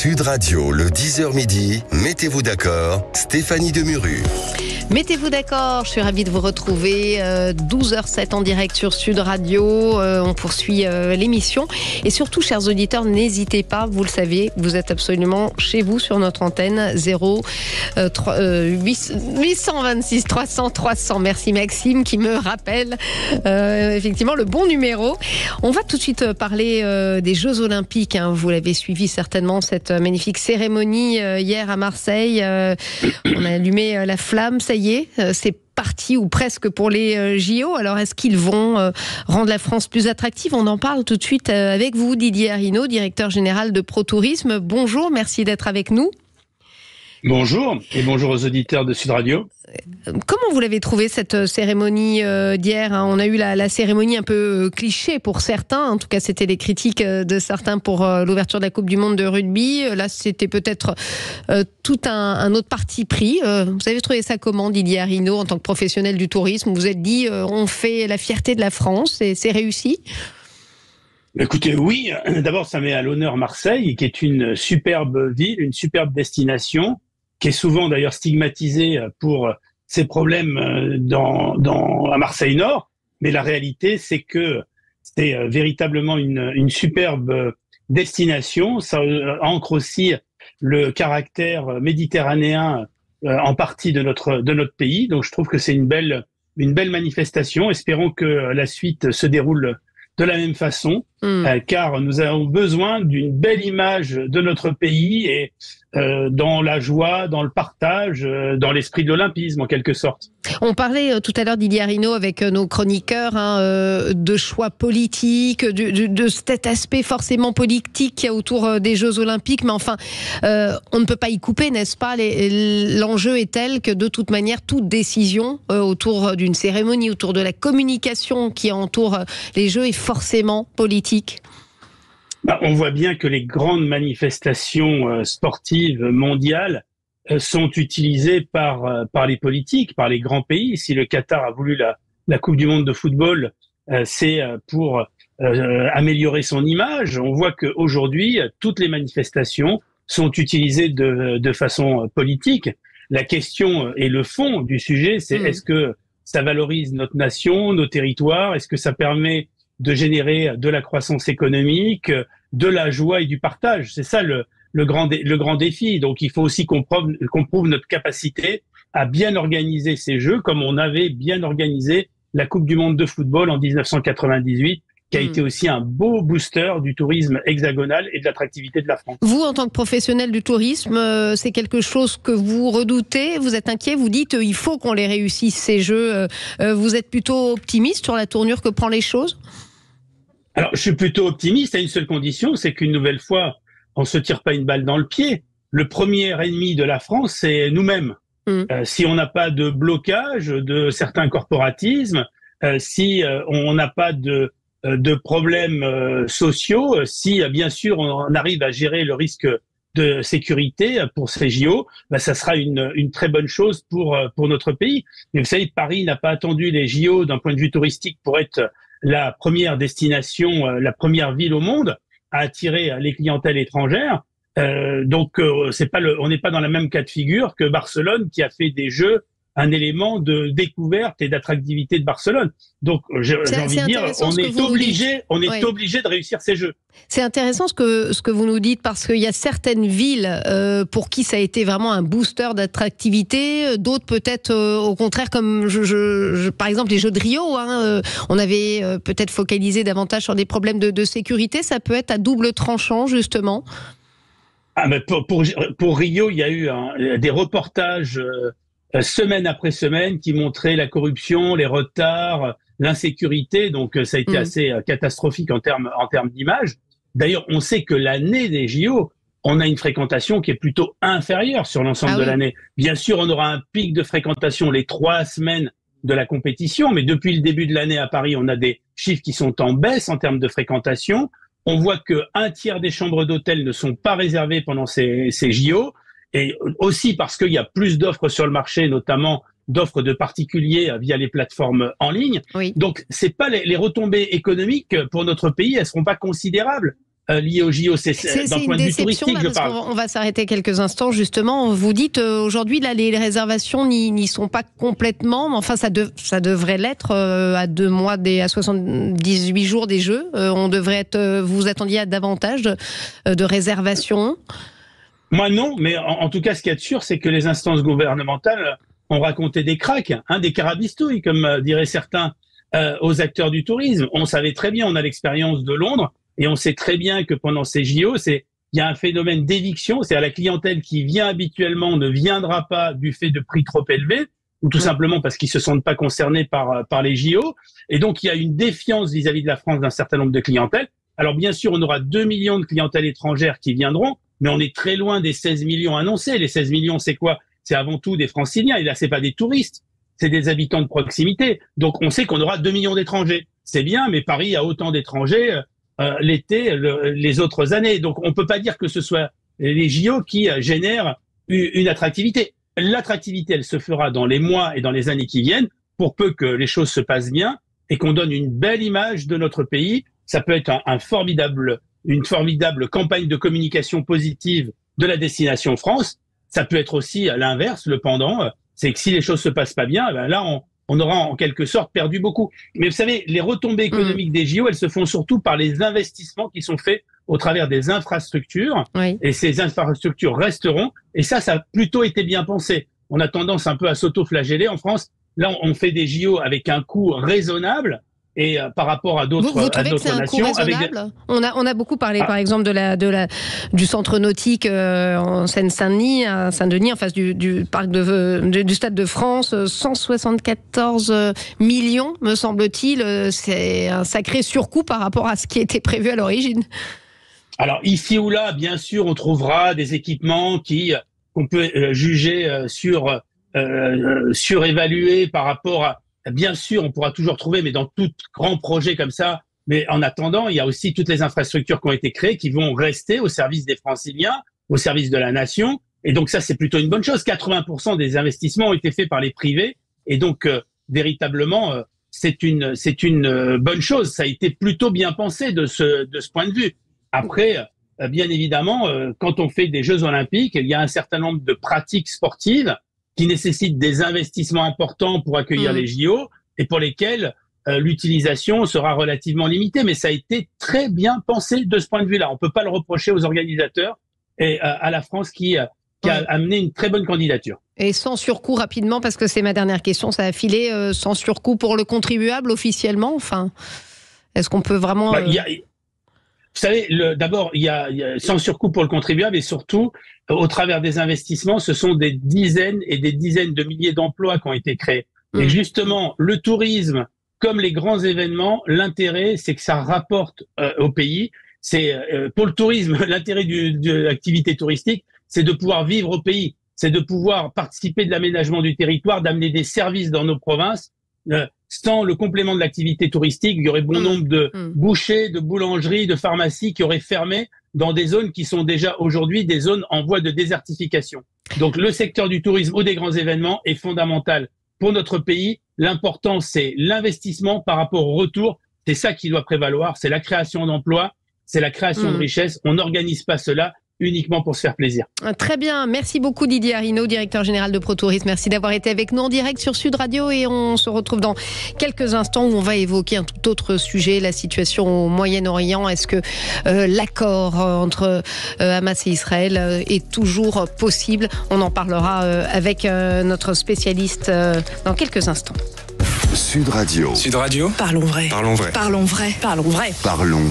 Sud Radio, le 10h midi, mettez-vous d'accord, Stéphanie Demuru. Mettez-vous d'accord, je suis ravie de vous retrouver, 12h07 en direct sur Sud Radio, on poursuit l'émission et surtout chers auditeurs, n'hésitez pas, vous le savez, vous êtes absolument chez vous sur notre antenne 826 300 300, merci Maxime qui me rappelle effectivement le bon numéro. On va tout de suite parler des Jeux Olympiques, hein. Vous l'avez suivi certainement cette magnifique cérémonie hier à Marseille, on a allumé la flamme, ça y est, c'est parti ou presque pour les JO. Alors est-ce qu'ils vont rendre la France plus attractive? On en parle tout de suite avec vous, Didier Arinaud, directeur général de ProTourisme. Bonjour, merci d'être avec nous. Bonjour et bonjour aux auditeurs de Sud Radio. Comment vous l'avez trouvé cette cérémonie d'hier, hein? On a eu la cérémonie un peu cliché pour certains, en tout cas c'était les critiques de certains pour l'ouverture de la Coupe du Monde de rugby. Là c'était peut-être tout un autre parti pris. Vous avez trouvé ça comment, Didier Arinaud, en tant que professionnel du tourisme? Vous vous êtes dit on fait la fierté de la France et c'est réussi? Écoutez, oui, d'abord ça met à l'honneur Marseille, qui est une superbe ville, une superbe destination, qui est souvent d'ailleurs stigmatisée pour ses problèmes à Marseille-Nord. Mais la réalité, c'est que c'est véritablement une superbe destination. Ça ancre aussi le caractère méditerranéen en partie de notre pays. Donc je trouve que c'est une belle manifestation. Espérons que la suite se déroule de la même façon, car nous avons besoin d'une belle image de notre pays et dans la joie, dans le partage, dans l'esprit de l'olympisme en quelque sorte. On parlait tout à l'heure, Didier Arinaud, avec nos chroniqueurs, de choix politiques, de cet aspect forcément politique qu'il y a autour des Jeux Olympiques, mais enfin, on ne peut pas y couper, n'est-ce pas? L'enjeu est tel que de toute manière, toute décision autour d'une cérémonie, autour de la communication qui entoure les Jeux est forcément politique. On voit bien que les grandes manifestations sportives mondiales sont utilisées par les politiques, par les grands pays. Si le Qatar a voulu la Coupe du Monde de football, c'est pour améliorer son image. On voit qu'aujourd'hui, toutes les manifestations sont utilisées de façon politique. La question et le fond du sujet, c'est est-ce que ça valorise notre nation, nos territoires? Est-ce que ça permet de générer de la croissance économique, de la joie et du partage? C'est ça le grand défi. Donc il faut aussi qu'on prouve notre capacité à bien organiser ces Jeux comme on avait bien organisé la Coupe du Monde de football en 1998, qui a été aussi un beau booster du tourisme hexagonal et de l'attractivité de la France. Vous, en tant que professionnel du tourisme, c'est quelque chose que vous redoutez? Vous êtes inquiet? Vous dites il faut qu'on les réussisse, ces Jeux. Vous êtes plutôt optimiste sur la tournure que prend les choses? Alors, je suis plutôt optimiste à une seule condition, c'est qu'une nouvelle fois, on se tire pas une balle dans le pied. Le premier ennemi de la France, c'est nous-mêmes. Si on n'a pas de blocage de certains corporatismes, si on n'a pas de problèmes sociaux, si bien sûr on arrive à gérer le risque de sécurité pour ces JO, ça sera une très bonne chose pour notre pays. Mais vous savez, Paris n'a pas attendu les JO d'un point de vue touristique pour être la première destination, la première ville au monde à attirer les clientèles étrangères. Donc on n'est pas dans la même cas de figure que Barcelone, qui a fait des Jeux un élément de découverte et d'attractivité de Barcelone. Donc, j'ai envie de dire, on est obligé de réussir ces Jeux. C'est intéressant ce que vous nous dites, parce qu'il y a certaines villes pour qui ça a été vraiment un booster d'attractivité, d'autres peut-être au contraire, comme par exemple les Jeux de Rio, on avait peut-être focalisé davantage sur des problèmes de sécurité. Ça peut être à double tranchant, justement. Mais pour Rio, il y a eu des reportages semaine après semaine qui montraient la corruption, les retards, l'insécurité. Donc ça a été assez catastrophique en termes d'image. D'ailleurs, on sait que l'année des JO, on a une fréquentation qui est plutôt inférieure sur l'ensemble de l'année. Bien sûr, on aura un pic de fréquentation les 3 semaines de la compétition, mais depuis le début de l'année à Paris, on a des chiffres qui sont en baisse en termes de fréquentation. On voit que 1/3 des chambres d'hôtel ne sont pas réservées pendant ces JO. Et aussi parce qu'il y a plus d'offres sur le marché, notamment d'offres de particuliers via les plateformes en ligne. Donc, c'est pas les retombées économiques pour notre pays, elles seront pas considérables. liées aux JO. C'est d'un une point de vue déception, touristique, là, je parce parle. qu'on va s'arrêter quelques instants, justement. Vous dites aujourd'hui, là, les réservations n'y sont pas complètement, mais enfin, ça devrait l'être à 2 mois, à 78 jours des Jeux. On devrait être, vous attendiez à davantage de réservations? Moi, non, mais en tout cas, ce qu'il y a de sûr, c'est que les instances gouvernementales ont raconté des cracks, des carabistouilles, comme diraient certains, aux acteurs du tourisme. On savait très bien, on a l'expérience de Londres, et on sait très bien que pendant ces JO, il y a un phénomène d'éviction, c'est-à-dire la clientèle qui vient habituellement ne viendra pas du fait de prix trop élevés, ou tout simplement parce qu'ils se sentent pas concernés par les JO. Et donc, il y a une défiance vis-à-vis de la France d'un certain nombre de clientèles. Alors, bien sûr, on aura 2 millions de clientèles étrangères qui viendront, mais on est très loin des 16 millions annoncés. Les 16 millions, c'est quoi? C'est avant tout des Franciliens. Et là, c'est pas des touristes, c'est des habitants de proximité. Donc, on sait qu'on aura 2 millions d'étrangers. C'est bien, mais Paris a autant d'étrangers l'été, les autres années. Donc, on peut pas dire que ce soit les JO qui génèrent une attractivité. L'attractivité, elle se fera dans les mois et dans les années qui viennent, pour peu que les choses se passent bien et qu'on donne une belle image de notre pays. Ça peut être une formidable campagne de communication positive de la destination France. Ça peut être aussi à l'inverse, le pendant, c'est que si les choses se passent pas bien, ben là, on aura en quelque sorte perdu beaucoup. Mais vous savez, les retombées économiques des JO, elles se font surtout par les investissements qui sont faits au travers des infrastructures. Oui. Et ces infrastructures resteront. Et ça a plutôt été bien pensé. On a tendance un peu à s'auto-flageller en France. Là, on fait des JO avec un coût raisonnable. Et par rapport à d'autres Vous trouvez que c'est un coût raisonnable? On a beaucoup parlé, par exemple, du centre nautique en Seine-Saint-Denis, à Saint-Denis, en face du parc du Stade de France, 174 millions, me semble-t-il. C'est un sacré surcoût par rapport à ce qui était prévu à l'origine. Alors ici ou là, bien sûr, on trouvera des équipements qu'on peut juger surévalués par rapport à. Bien sûr, on pourra toujours trouver, mais dans tout grand projet comme ça. Mais en attendant, il y a aussi toutes les infrastructures qui ont été créées, qui vont rester au service des Franciliens, au service de la nation. Et donc ça, c'est plutôt une bonne chose. 80% des investissements ont été faits par les privés. Et donc, véritablement, c'est une bonne chose. Ça a été plutôt bien pensé de ce point de vue. Après, bien évidemment, quand on fait des Jeux Olympiques, il y a un certain nombre de pratiques sportives qui nécessitent des investissements importants pour accueillir les JO et pour lesquels l'utilisation sera relativement limitée. Mais ça a été très bien pensé de ce point de vue-là. On peut pas le reprocher aux organisateurs et à la France qui a amené une très bonne candidature. Et sans surcoût rapidement, parce que c'est ma dernière question, ça a filé sans surcoût pour le contribuable officiellement. Enfin, est-ce qu'on peut vraiment... Vous savez, d'abord, il y a sans surcoût pour le contribuable et surtout, au travers des investissements, ce sont des dizaines et des dizaines de milliers d'emplois qui ont été créés. Et justement, le tourisme, comme les grands événements, l'intérêt, c'est que ça rapporte au pays. C'est pour le tourisme, l'intérêt de l'activité touristique, c'est de pouvoir vivre au pays, c'est de pouvoir participer de l'aménagement du territoire, d'amener des services dans nos provinces. Sans le complément de l'activité touristique, il y aurait bon nombre de bouchers, de boulangeries, de pharmacies qui auraient fermé dans des zones qui sont déjà aujourd'hui des zones en voie de désertification. Donc le secteur du tourisme ou des grands événements est fondamental pour notre pays. L'important, c'est l'investissement par rapport au retour. C'est ça qui doit prévaloir. C'est la création d'emplois, c'est la création de richesses. On n'organise pas cela uniquement pour se faire plaisir. Très bien, merci beaucoup Didier Arinaud, directeur général de ProTourisme. Merci d'avoir été avec nous en direct sur Sud Radio et on se retrouve dans quelques instants où on va évoquer un tout autre sujet, la situation au Moyen-Orient. Est-ce que l'accord entre Hamas et Israël est toujours possible? On en parlera avec notre spécialiste dans quelques instants. Sud Radio. Sud Radio. Parlons vrai. Parlons vrai. Parlons vrai. Parlons vrai. Parlons